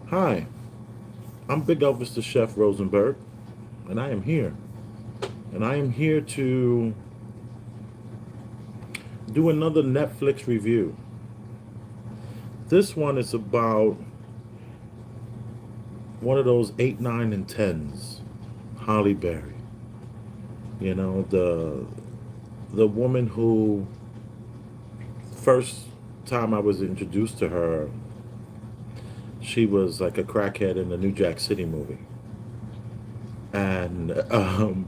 Hi, I'm Big Elvis the Chef Rosenberg, and I am here. And I am here to do another Netflix review. This one is about one of those 8, 9, and 10s, Holly Berry. You know, the woman who first time I was introduced to her, she was like a crackhead in the New Jack City movie. And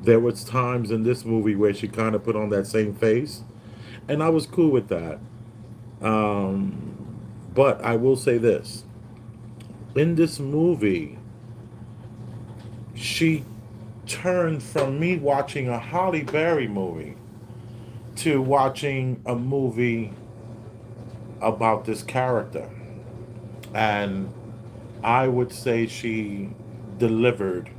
there was times in this movie where she kind of put on that same face, and I was cool with that. But I will say this: in this movie, she turned from me watching a Holly Berry movie to watching a movie about this character, and I would say she delivered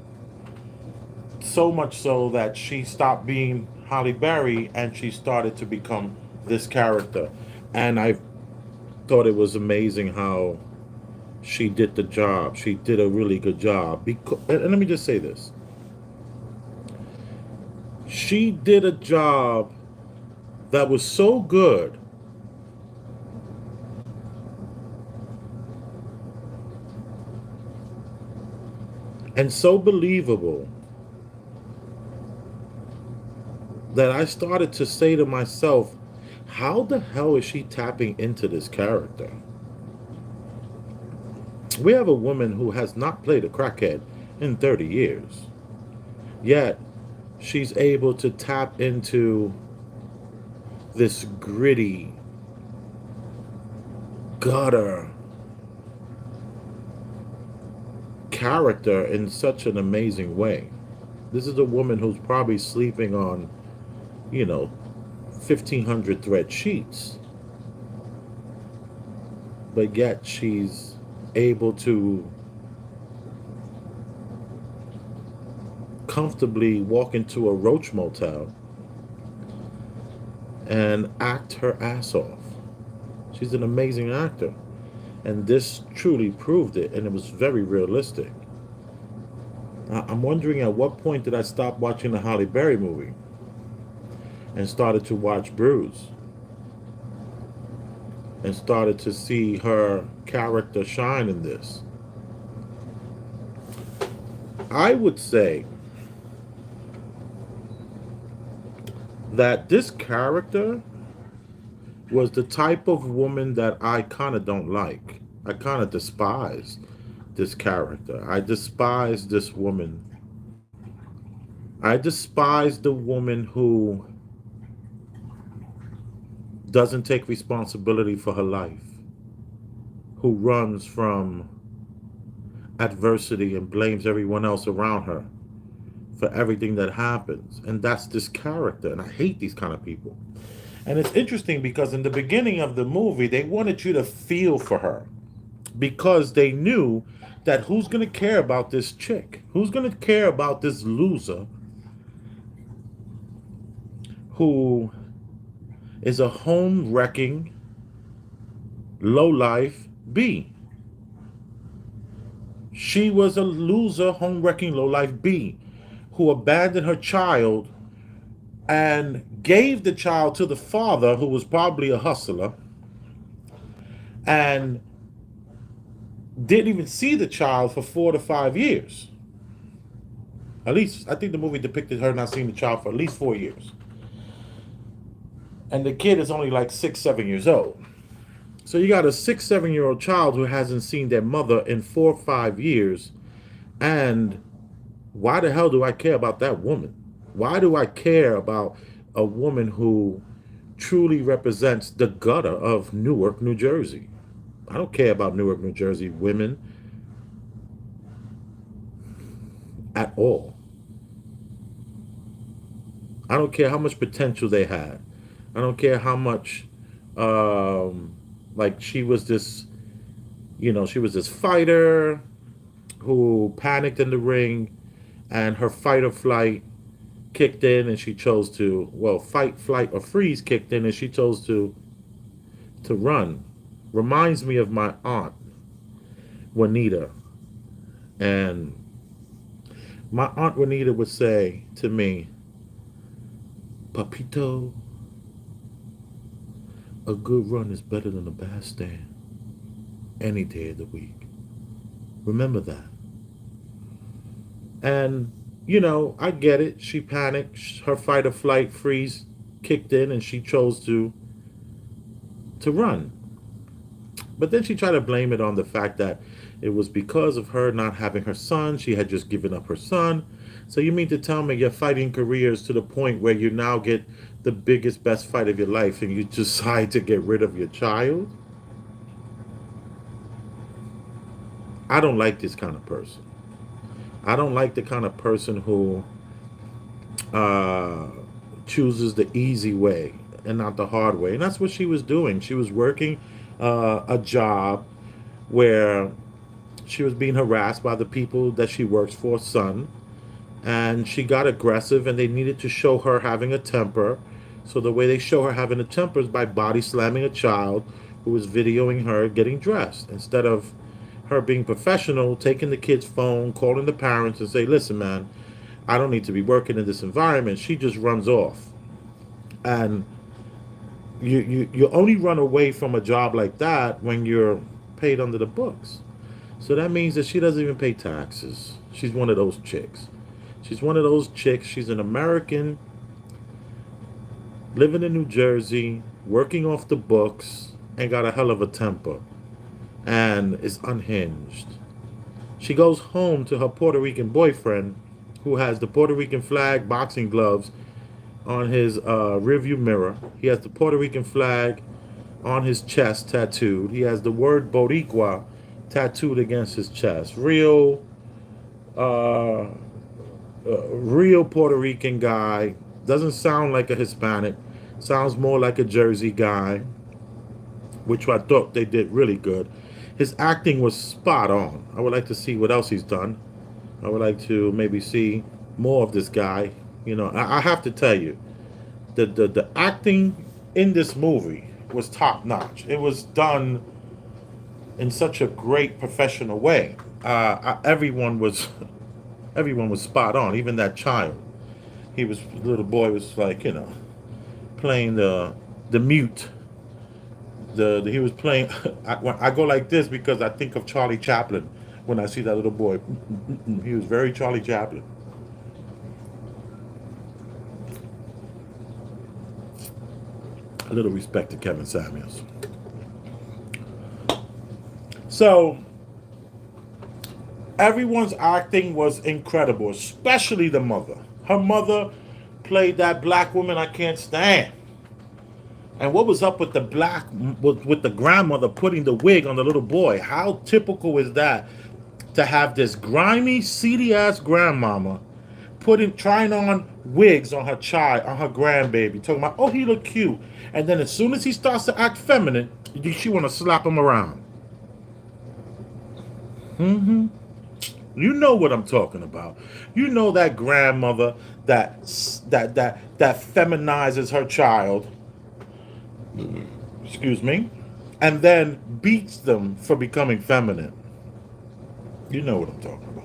so much so that she stopped being Holly Berry and she started to become this character. And I thought it was amazing how she did the job. She did a really good job. And let me just say this: she did a job that was so good and so believable that I started to say to myself, how the hell is she tapping into this character? We have a woman who has not played a crackhead in 30 years, yet she's able to tap into this gritty, gutter character in such an amazing way. This is a woman who's probably sleeping on, you know, 1,500 thread sheets, but yet she's able to comfortably walk into a roach motel and act her ass off. She's an amazing actor. And this truly proved it, and it was very realistic. I'm wondering at what point did I stop watching the Halle Berry movie and started to watch Bruise and started to see her character shine in this. I would say that this character was the type of woman that I kind of don't like. I kind of despise this character. I despise this woman. I despise the woman who doesn't take responsibility for her life, who runs from adversity and blames everyone else around her for everything that happens. And that's this character. And I hate these kind of people. And it's interesting because in the beginning of the movie, they wanted you to feel for her because they knew that who's going to care about this chick? Who's going to care about this loser who is a home wrecking, low life B? She was a loser, home wrecking, low life B who abandoned her child and gave the child to the father, who was probably a hustler, and didn't even see the child for 4 to 5 years. At least, I think the movie depicted her not seeing the child for at least 4 years. And the kid is only like 6, 7 years old. So you got a 6, 7 year old child who hasn't seen their mother in 4 or 5 years. And why the hell do I care about that woman? Why do I care about a woman who truly represents the gutter of Newark, New Jersey? I don't care about Newark, New Jersey women at all. I don't care how much potential they had. I don't care how much, like she was this, she was this fighter who panicked in the ring, and her fight or flight kicked in, and she chose to, well, fight, flight, or freeze kicked in, and she chose to run. Reminds me of my aunt Juanita. And my Aunt Juanita would say to me, Papito, a good run is better than a bad stand any day of the week. Remember that. And, I get it. She panicked. Her fight or flight freeze kicked in and she chose to run. But then she tried to blame it on the fact that it was because of her not having her son. She had just given up her son. So you mean to tell me your fighting career is to the point where you now get the biggest, best fight of your life and you decide to get rid of your child? I don't like this kind of person. I don't like the kind of person who uh, chooses the easy way and not the hard way. And that's what she was doing. She was working a job where she was being harassed by the people that she works for, son. And she got aggressive, and they needed to show her having a temper. So the way they show her having a temper is by body slamming a child who was videoing her getting dressed. Instead of her being professional, taking the kid's phone, calling the parents, and say, "Listen, man, I don't need to be working in this environment." She just runs off. And you only run away from a job like that when you're paid under the books. So that means that she doesn't even pay taxes. She's one of those chicks. She's one of those chicks. She's an American living in New Jersey, working off the books, and got a hell of a temper and is unhinged. She goes home to her Puerto Rican boyfriend, who has the Puerto Rican flag boxing gloves on his rearview mirror. He has the Puerto Rican flag on his chest tattooed. He has the word Boricua tattooed against his chest. Uh, real Puerto Rican guy. Doesn't sound like a Hispanic. Sounds more like a Jersey guy, which I thought they did really good. His acting was spot on. I would like to see what else he's done. I would like to maybe see more of this guy. I have to tell you, the acting in this movie was top notch. It was done in such a great professional way. Everyone was spot on. Even that child, the little boy was like playing the mute. He was playing. I go like this because I think of Charlie Chaplin when I see that little boy. He was very Charlie Chaplin. A little respect to Kevin Samuels. So everyone's acting was incredible, especially the mother. Her mother played that black woman I can't stand. And what was up with with the grandmother putting the wig on the little boy? How typical is that to have this grimy, seedy ass grandmama trying on wigs on her child, on her grandbaby, talking about, oh, he look cute. And then as soon as he starts to act feminine, she want to slap him around. You know what I'm talking about. You know that grandmother that feminizes her child, excuse me, and then beats them for becoming feminine. You know what I'm talking about.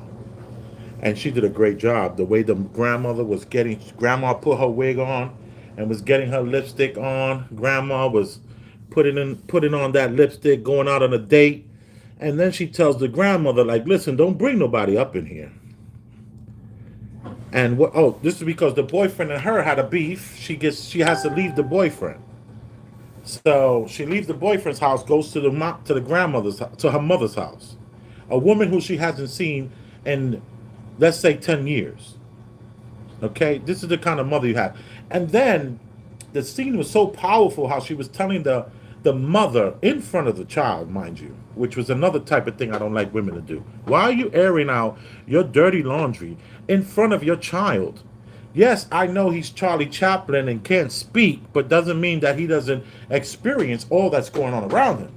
And she did a great job. The way the grandma put her wig on and was getting her lipstick on. Grandma was putting on that lipstick, going out on a date. And then she tells the grandmother, like, listen, don't bring nobody up in here. And this is because the boyfriend and her had a beef. She has to leave the boyfriend. So she leaves the boyfriend's house, goes to to her mother's house. A woman who she hasn't seen in, let's say, 10 years. Okay? This is the kind of mother you have. And then the scene was so powerful how she was telling the mother in front of the child, mind you, which was another type of thing I don't like women to do. Why are you airing out your dirty laundry in front of your child? Yes, I know he's Charlie Chaplin and can't speak, but doesn't mean that he doesn't experience all that's going on around him.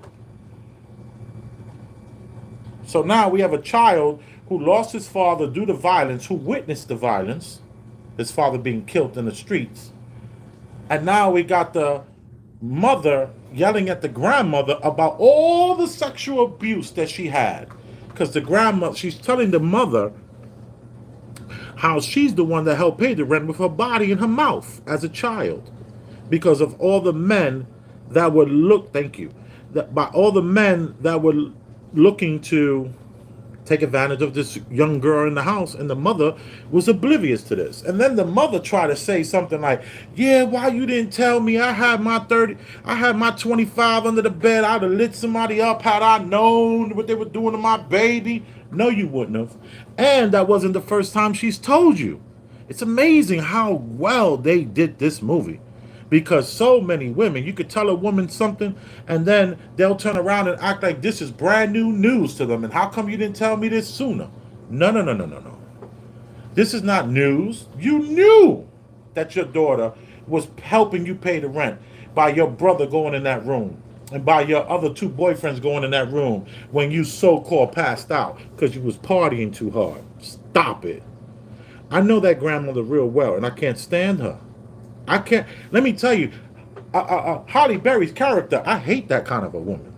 So now we have a child who lost his father due to violence, who witnessed the violence, his father being killed in the streets. And now we got the mother yelling at the grandmother about all the sexual abuse that she had. because the grandma, she's telling the mother how she's the one that helped pay the rent with her body in her mouth as a child, because of all the men that would look. Thank you. That by all the men that were looking to take advantage of this young girl in the house, and the mother was oblivious to this. And then the mother tried to say something like, yeah, why you didn't tell me? I had my 30, I had my 25 under the bed. I'd have lit somebody up had I known what they were doing to my baby. No, you wouldn't have. And that wasn't the first time she's told you. It's amazing how well they did this movie, because so many women, you could tell a woman something and then they'll turn around and act like this is brand new news to them. And how come you didn't tell me this sooner? No, no, no, no, no, no. This is not news. You knew that your daughter was helping you pay the rent by your brother going in that room and by your other two boyfriends going in that room when you so-called passed out because you was partying too hard. Stop it. I know that grandmother real well, and I can't stand her. I can't. Let me tell you, Holly Berry's character, I hate that kind of a woman.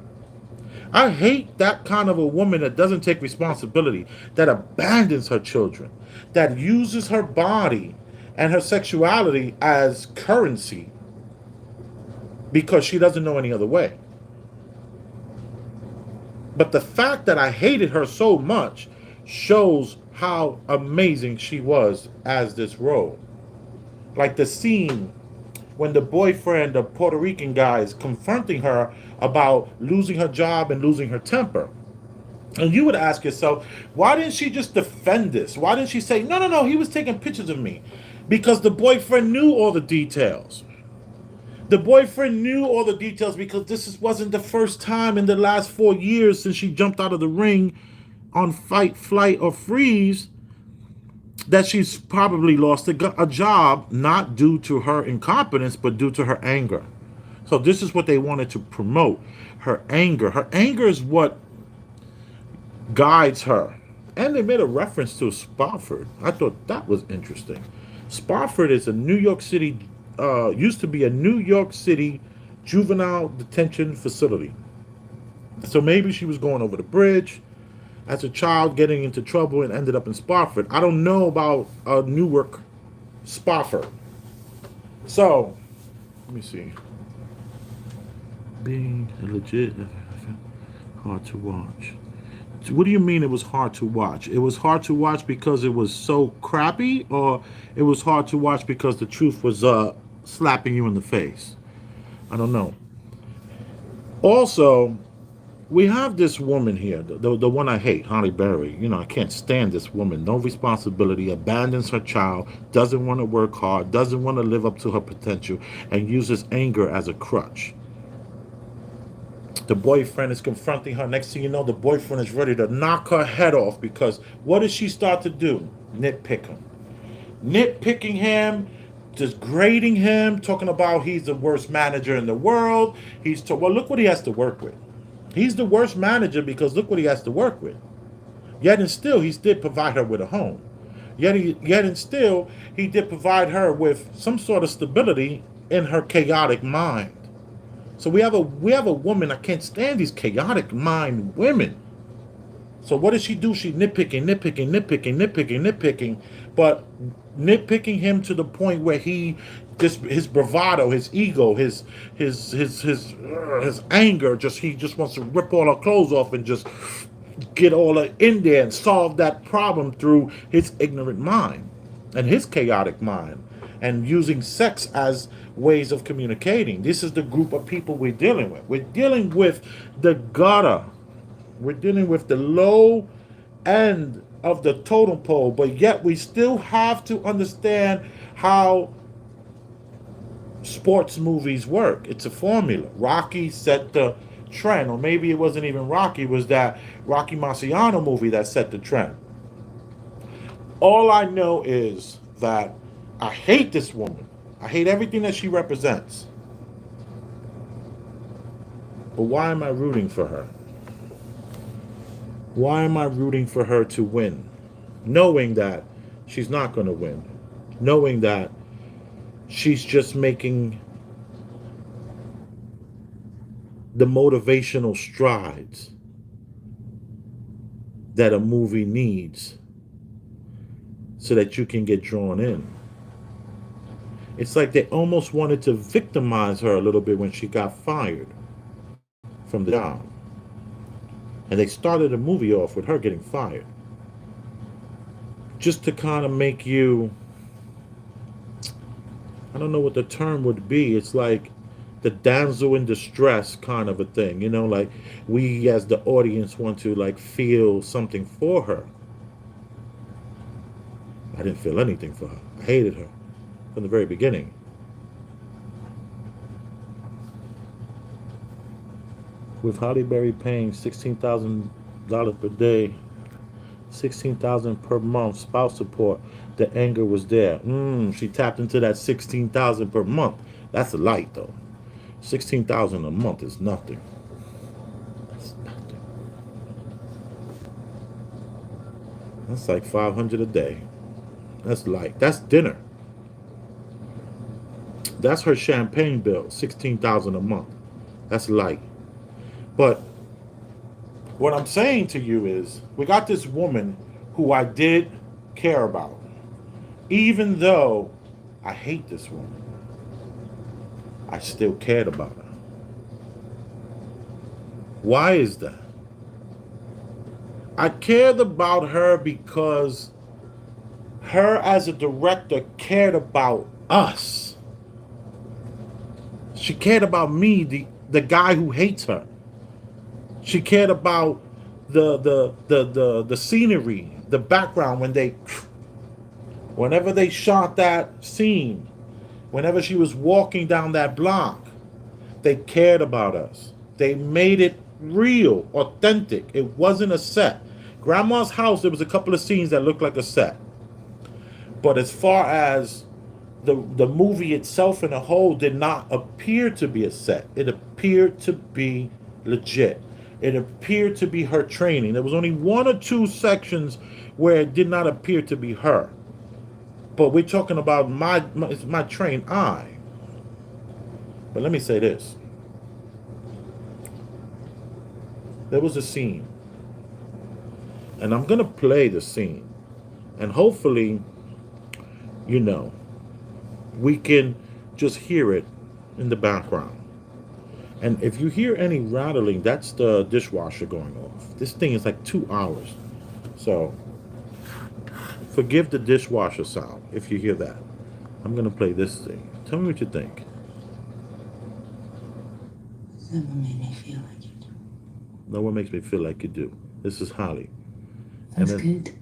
I hate that kind of a woman that doesn't take responsibility, that abandons her children, that uses her body and her sexuality as currency because she doesn't know any other way. But the fact that I hated her so much shows how amazing she was as this role. Like the scene when the boyfriend, the Puerto Rican guy, is confronting her about losing her job and losing her temper. And you would ask yourself, why didn't she just defend this? Why didn't she say, no, no, no, he was taking pictures of me? Because the boyfriend knew all the details. The boyfriend knew all the details because wasn't the first time in the last 4 years since she jumped out of the ring on Fight, Flight, or Freeze that she's probably lost a job, not due to her incompetence, but due to her anger. So this is what they wanted to promote, her anger. Her anger is what guides her. And they made a reference to Spofford. I thought that was interesting. Spofford is a New York City, used to be a New York City juvenile detention facility. So maybe she was going over the bridge as a child, getting into trouble, and ended up in Spofford. I don't know about Newark, Spofford. So, let me see. Being legit, hard to watch. What do you mean it was hard to watch? It was hard to watch because it was so crappy, or it was hard to watch because the truth was slapping you in the face? I don't know. Also, we have this woman here, the one I hate, Holly Berry. You know, I can't stand this woman. No responsibility, abandons her child, doesn't want to work hard, doesn't want to live up to her potential, and uses anger as a crutch. The boyfriend is confronting her. Next thing you know, the boyfriend is ready to knock her head off because what does she start to do? Nitpick him. Nitpicking him, just grading him, talking about he's the worst manager in the world. Well, look what he has to work with. He's the worst manager because look what he has to work with. Yet and still, he did provide her with a home. Yet and still, he did provide her with some sort of stability in her chaotic mind. So we have a woman. I can't stand these chaotic mind women. So what does she do? She's nitpicking, but nitpicking him to the point where his bravado, his ego, his anger, he just wants to rip all her clothes off and just get all in there and solve that problem through his ignorant mind and his chaotic mind, and using sex as ways of communicating. This is the group of people we're dealing with. We're dealing with the gutter. We're dealing with the low end of the totem pole, but yet we still have to understand how sports movies work. It's a formula. Rocky set the trend, or maybe it wasn't even Rocky, it was that Rocky Marciano movie that set the trend. All I know is that I hate this woman. I hate everything that she represents. But why am I rooting for her? Why am I rooting for her to win? Knowing that she's not going to win. Knowing that she's just making the motivational strides. that a movie needs so that you can get drawn in. It's like they almost wanted to victimize her a little bit when she got fired from the job. And they started the movie off with her getting fired. Just to kind of make you, I don't know what the term would be. It's like the damsel in distress kind of a thing. Like we as the audience want to like feel something for her. I didn't feel anything for her. I hated her from the very beginning. With Halle Berry paying $16,000 per day, 16,000 per month spouse support, the anger was there. She tapped into that 16,000 per month. That's a light though. 16,000 a month is nothing. That's nothing. That's like 500 a day. That's light. That's dinner. That's her champagne bill. 16,000 a month. That's light. But what I'm saying to you is, we got this woman who I did care about, even though I hate this woman. I still cared about her. Why is that? I cared about her because her as a director cared about us. She cared about me, the guy who hates her. She cared about the scenery, the background whenever they shot that scene, whenever she was walking down that block, they cared about us. They made it real, authentic. It wasn't a set. Grandma's house, there was a couple of scenes that looked like a set. But as far as the movie itself in a whole did not appear to be a set. It appeared to be legit. It appeared to be her training. There was only one or two sections where it did not appear to be her. But we're talking about my trained eye. But let me say this. There was a scene. And I'm going to play the scene. And hopefully, we can just hear it in the background. And if you hear any rattling, that's the dishwasher going off. This thing is like 2 hours. So forgive the dishwasher sound if you hear that. I'm going to play this thing. Tell me what you think. Never made me feel like you do. No one makes me feel like you do. This is Holly. That's good.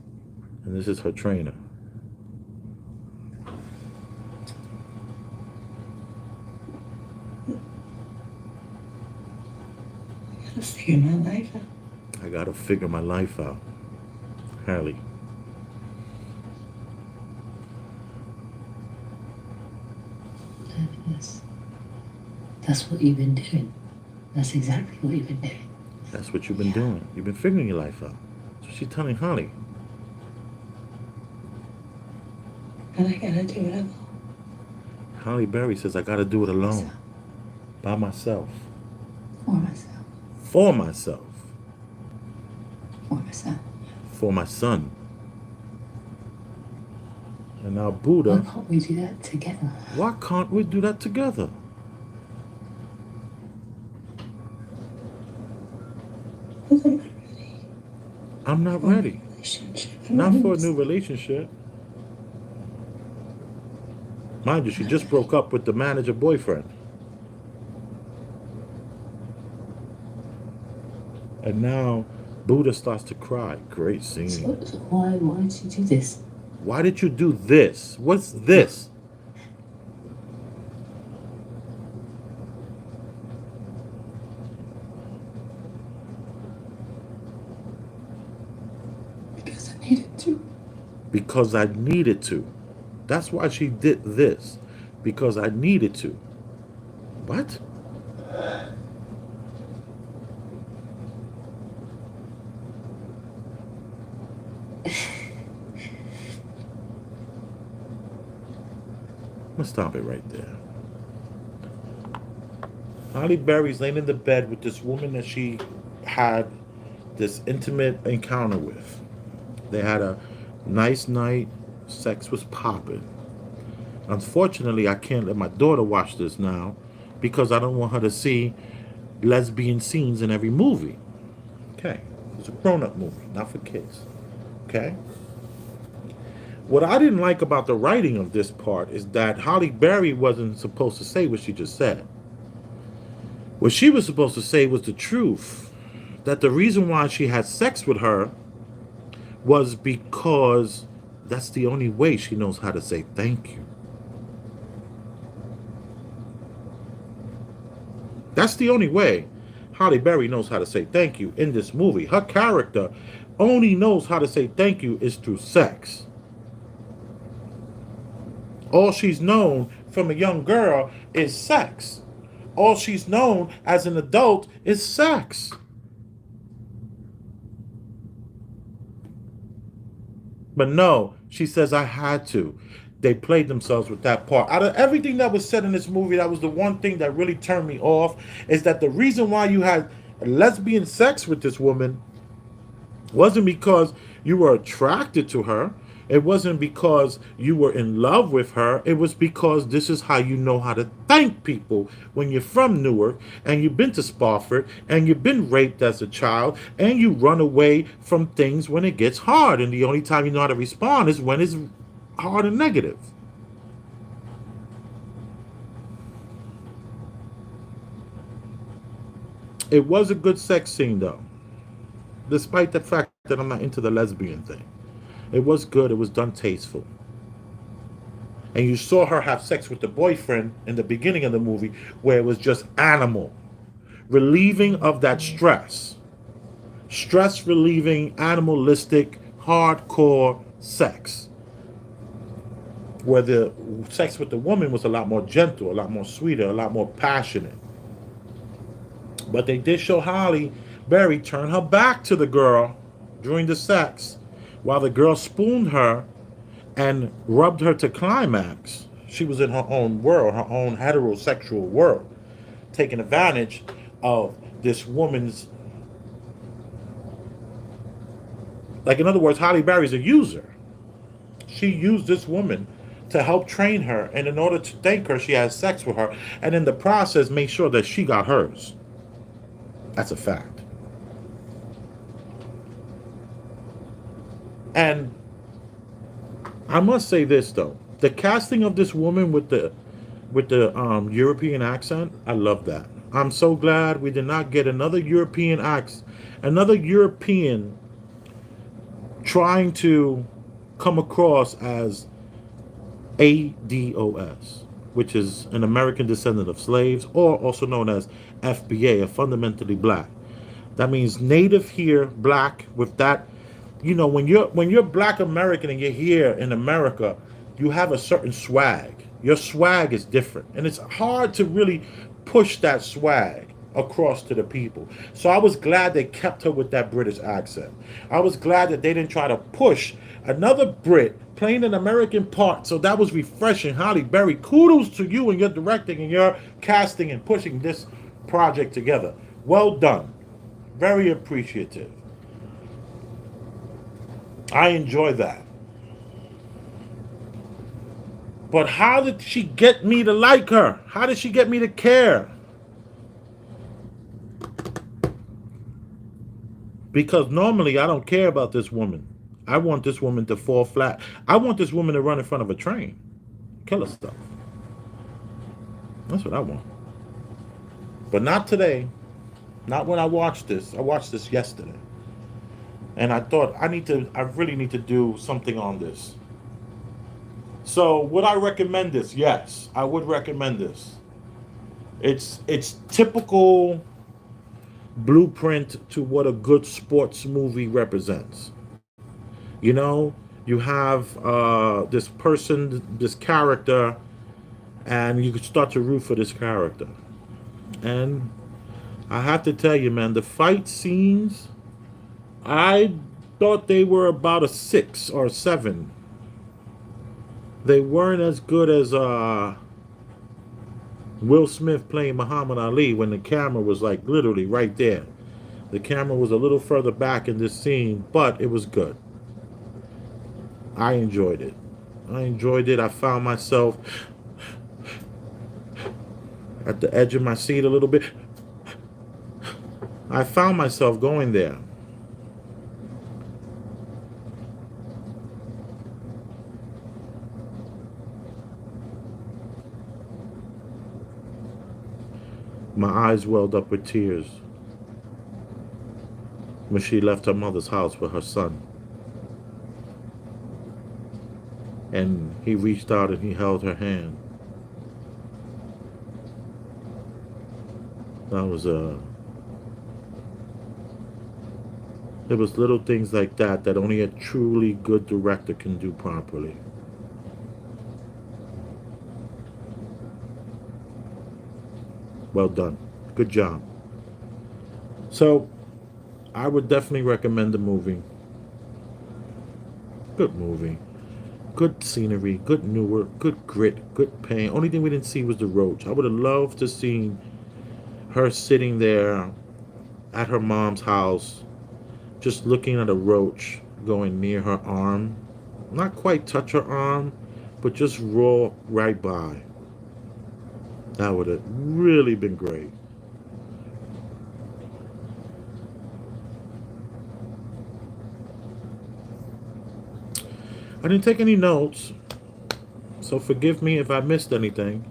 And this is her trainer. I gotta figure my life out. I gotta figure my life out. Hallie. That's what you've been doing. That's exactly what you've been doing. That's what you've been doing. You've been figuring your life out. So she's telling Holly. And I gotta do it alone. Halle Berry says, I gotta do it alone. By myself. For myself. For myself. For myself. For my son. And now Buddha. Why can't we do that together? Why can't we do that together? Because I'm not ready. I'm not ready. Not for a new relationship. Mind you, she just broke up with the manager boyfriend. And now Buddha starts to cry. Great scene. So why did you do this? Why did you do this? What's this? Because I needed to. Because I needed to. That's why she did this. Because I needed to. What? I'm gonna stop it right there. Halle Berry's laying in the bed with this woman that she had this intimate encounter with. They had a nice night. Sex was popping. Unfortunately, I can't let my daughter watch this now because I don't want her to see lesbian scenes in every movie. Okay. It's a grown up movie, not for kids. Okay. What I didn't like about the writing of this part is that Holly Berry wasn't supposed to say what she just said. What she was supposed to say was the truth. That the reason why she had sex with her was because that's the only way she knows how to say thank you. That's the only way Holly Berry knows how to say thank you in this movie. Her character only knows how to say thank you is through sex. All she's known from a young girl is sex. All she's known as an adult is sex. But no, she says, I had to. They played themselves with that part. Out of everything that was said in this movie, that was the one thing that really turned me off, is that the reason why you had lesbian sex with this woman wasn't because you were attracted to her. It wasn't because you were in love with her. It was because this is how you know how to thank people when you're from Newark and you've been to Spofford and you've been raped as a child and you run away from things when it gets hard. And the only time you know how to respond is when it's hard and negative. It was a good sex scene though, despite the fact that I'm not into the lesbian thing. It was good. It was done tasteful. And you saw her have sex with the boyfriend in the beginning of the movie where it was just animal. Relieving of that stress. Stress relieving, animalistic, hardcore sex. Where the sex with the woman was a lot more gentle, a lot more sweeter, a lot more passionate. But they did show Holly Berry turn her back to the girl during the sex while the girl spooned her and rubbed her to climax. She was in her own world, her own heterosexual world, taking advantage of this woman's. Like, in other words, Holly Berry's a user. She used this woman to help train her, and in order to thank her, she had sex with her, and in the process, made sure that she got hers. That's a fact. And I must say this though, the casting of this woman with the European accent, I love that. I'm so glad we did not get another European trying to come across as ADOS, which is an American descendant of slaves, or also known as FBA, a fundamentally black. That means native here, black, with that. You know, when you're black American and you're here in America, you have a certain swag. Your swag is different. And it's hard to really push that swag across to the people. So I was glad they kept her with that British accent. I was glad that they didn't try to push another Brit playing an American part. So that was refreshing. Holly Berry, kudos to you and your directing and your casting and pushing this project together. Well done. Very appreciative. I enjoy that. But how did she get me to like her? How did she get me to care? Because normally I don't care about this woman. I want this woman to fall flat. I want this woman to run in front of a train. Kill herself. That's what I want. But not today. Not when I watched this. I watched this yesterday. And I thought I really need to do something on this. So would I recommend this? Yes, I would recommend this. It's typical blueprint to what a good sports movie represents. You know, you have this person, this character, and you could start to root for this character. And I have to tell you, man, the fight scenes, I thought they were about a 6 or a 7. They weren't as good as Will Smith playing Muhammad Ali when the camera was like literally right there. The camera was a little further back in this scene, but it was good. I enjoyed it. I enjoyed it. I found myself at the edge of my seat a little bit. I found myself going there. My eyes welled up with tears when she left her mother's house with her son. And he reached out and he held her hand. That was There was little things like that that only a truly good director can do properly. Well done. Good job. So, I would definitely recommend the movie. Good movie. Good scenery, good Newark, good grit, good paint. Only thing we didn't see was the roach. I would have loved to see her sitting there at her mom's house, just looking at a roach going near her arm. Not quite touch her arm, but just roll right by. That would have really been great. I didn't take any notes, so forgive me if I missed anything.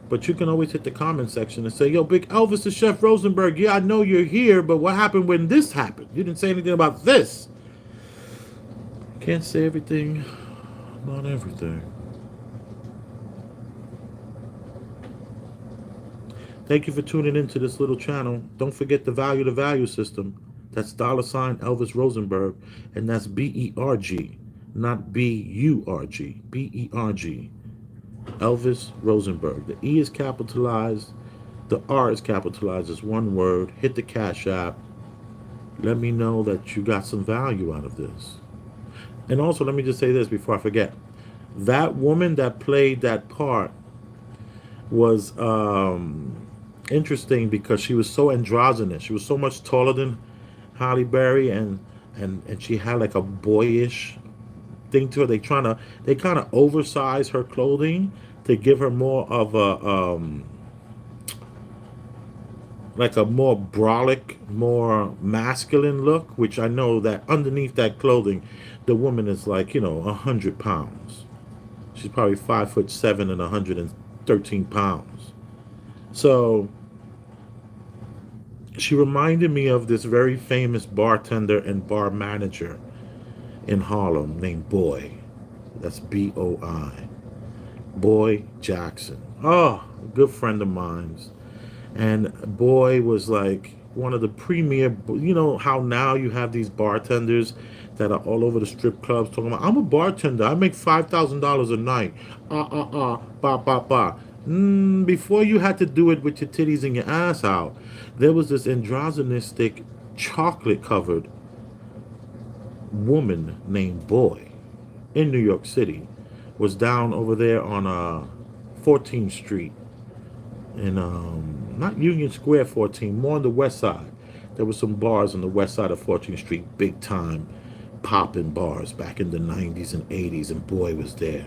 But you can always hit the comment section and say, yo, Big Elvis the Chef Rosenberg, yeah, I know you're here, but what happened when this happened? You didn't say anything about this. Can't say everything about everything. Thank you for tuning into this little channel. Don't forget the value system. That's $ Elvis Rosenberg, and that's B-E-R-G, not B-U-R-G, B-E-R-G. Elvis Rosenberg. The E is capitalized. The R is capitalized as one word. Hit the Cash App. Let me know that you got some value out of this. And also, let me just say this before I forget. That woman that played that part was interesting because she was so androgynous. She was so much taller than Halle Berry, and she had like a boyish thing to her. They kind of oversize her clothing to give her more of a like a more brolic, more masculine look, which I know that underneath that clothing the woman is like, 100 pounds. She's probably 5'7" and 113 pounds. So she reminded me of this very famous bartender and bar manager in Harlem named Boy. That's B-O-I. Boy Jackson. Oh, a good friend of mine's. And Boy was like one of the premier, how now you have these bartenders that are all over the strip clubs talking about, I'm a bartender, I make $5,000 a night. Ba, ba, ba. Before you had to do it with your titties and your ass out, there was this androgynistic, chocolate-covered woman named Boy in New York City. Was down over there on 14th Street in not Union Square 14, more on the west side. There were some bars on the west side of 14th Street, big time popping bars back in the 90s and 80s, and Boy was there.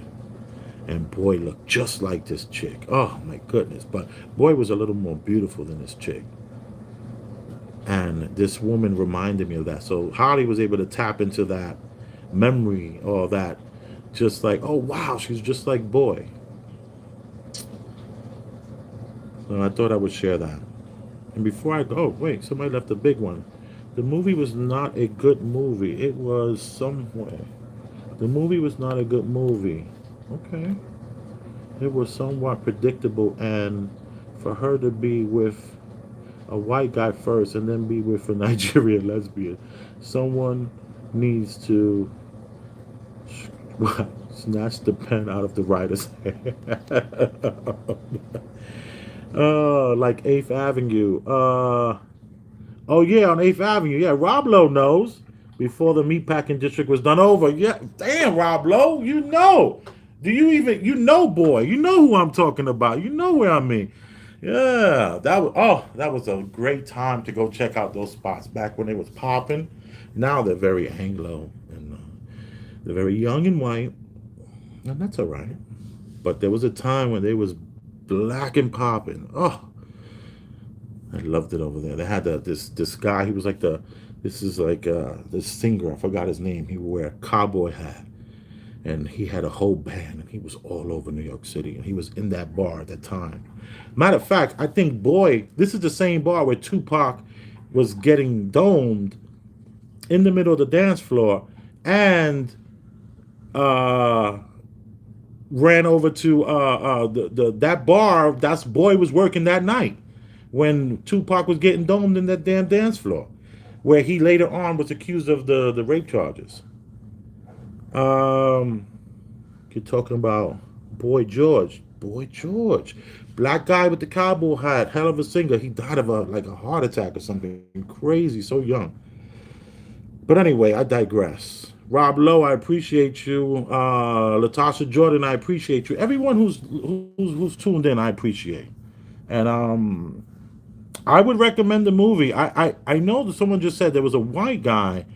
And Boy looked just like this chick. Oh my goodness. But Boy was a little more beautiful than this chick. And this woman reminded me of that. So Holly was able to tap into that memory, or that just like, oh wow, she's just like Boy. So I thought I would share that. And before I go, oh wait, somebody left a big one. The movie was not a good movie. It was somewhere. The movie was not a good movie. Okay. It was somewhat predictable, and for her to be with a white guy first and then be with a Nigerian lesbian, someone needs to snatch the pen out of the writer's hand. Like 8th Avenue. Oh yeah, on 8th Avenue. Yeah, Rob Lowe knows. Before the meatpacking district was done over. Yeah, damn, Rob Lowe, Do you even, Boy. You know who I'm talking about. You know where I mean. Yeah, that was a great time to go check out those spots back when they was popping. Now they're very Anglo and they're very young and white, and that's all right. But there was a time when they was black and popping. Oh, I loved it over there. They had this guy. He was like this is like this singer. I forgot his name. He would wear a cowboy hat, and he had a whole band, and he was all over New York City, and he was in that bar at that time. Matter of fact, I think boy, this is the same bar where Tupac was getting domed in the middle of the dance floor, and uh ran over to the that bar. That's boy was working that night when Tupac was getting domed in that damn dance floor, where he later on was accused of the rape charges. Um, you're talking about Boy George, black guy with the cowboy hat, hell of a singer. He died of a heart attack or something crazy, so young. But anyway, I digress. Rob Lowe, I appreciate you. Latasha Jordan, I appreciate you. Everyone who's tuned in, I appreciate. And I would recommend the movie. I know that someone just said there was a white guy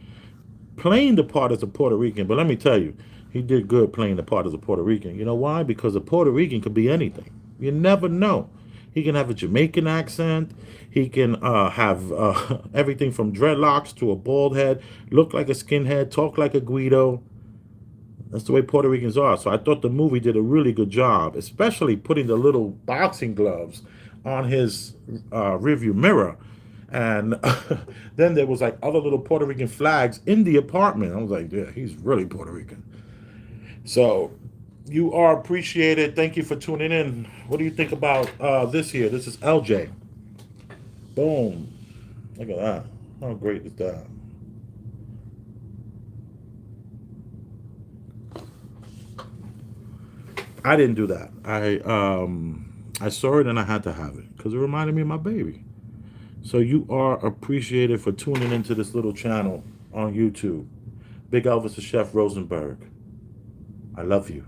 playing the part as a Puerto Rican, but let me tell you, he did good playing the part as a Puerto Rican. You know why? Because a Puerto Rican could be anything. You never know. He can have a Jamaican accent. He can have everything from dreadlocks to a bald head, look like a skinhead, talk like a Guido. That's the way Puerto Ricans are. So I thought the movie did a really good job, especially putting the little boxing gloves on his rearview mirror. And then there was like other little Puerto Rican flags in the apartment. I was like, yeah, he's really Puerto Rican. So you are appreciated. Thank you for tuning in. What do you think about this here? This is LJ. Boom. Look at that. How great is that? I didn't do that. I saw it and I had to have it because it reminded me of my baby. So you are appreciated for tuning into this little channel on YouTube. Big Elvis the Chef Rosenberg. I love you.